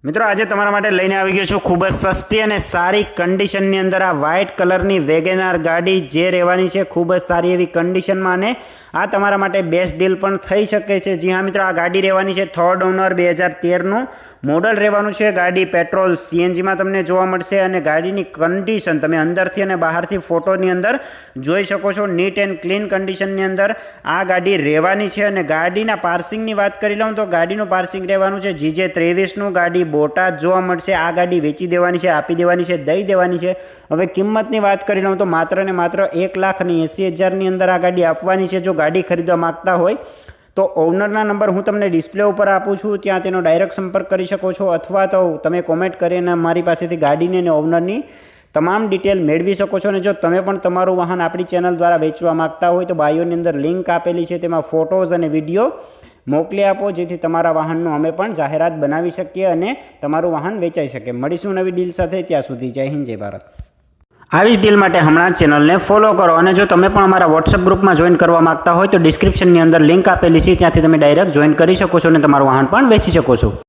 મિત્રો આજે તમારા માટે લઈને આવી ગયો છું ખૂબ જ સસ્તી અને સારી કન્ડિશનની અંદર આ વ્હાઇટ કલરની વેગેનાર ગાડી જે રહેવાની છે ખૂબ જ સારી એવી કન્ડિશનમાં અને આ તમારા માટે બેસ્ટ ડીલ પણ થઈ શકે છે। જી હા મિત્રો, આ ગાડી રહેવાની છે થર્ડ ઓનર 2013નું મોડલ રહેવાનું છે। ગાડી પેટ્રોલ સીએનજીમાં તમને જોવા મળશે અને ગાડીની કન્ડિશન તમે અંદરથી અને બહારથી ફોટોની અંદર જોઈ શકો છો। નીટ એન્ડ ક્લીન કન્ડિશનની અંદર આ ગાડી રહેવાની છે અને ગાડીના પાર્સિંગની વાત કરી લઉં તો ગાડીનું પાર્સિંગ રહેવાનું છે GJ23નું। ગાડી બોટાદ જોવા મળશે। આ ગાડી વેચી દેવાની છે, આપી દેવાની છે, દઈ દેવાની છે। હવે કિંમતની વાત કરી લઉં તો માત્ર ને માત્ર 1,80,000ની અંદર આ ગાડી આપવાની છે। જો ગાડી ખરીદવા માગતા હોય તો ઓનરના નંબર હું તમને ડિસ્પ્લે ઉપર આપું છું, ત્યાં તેનો ડાયરેક્ટ સંપર્ક કરી શકો છો અથવા તો તમે કોમેન્ટ કરીને મારી પાસેથી ગાડીની અને ઓનરની તમામ ડિટેલ મેળવી શકો છો। અને જો તમે પણ તમારું વાહન આપણી ચેનલ દ્વારા વેચવા માગતા હોય તો બાયોની અંદર લિંક આપેલી છે, તેમાં ફોટોઝ અને વિડીયો મોકલી આપો જેથી તમારા વાહનનું અમે પણ જાહેરાત બનાવી શકીએ અને તમારું વાહન વેચાઈ શકે। મળીશું નવી ડીલ સાથે, ત્યાં સુધી જય હિન્દ, જય ભારત। આવી જ ડીલ માટે હમણાં ચેનલને ફોલો કરો અને જો તમે પણ અમારા વોટ્સઅપ ગ્રુપમાં જોઈન કરવા માંગતા હોય તો ડિસ્ક્રિપ્શનની અંદર લિંક આપેલી છે, ત્યાંથી તમે ડાયરેક્ટ જોઈન કરી શકો છો અને તમારું વાહન પણ વેચી શકો છો।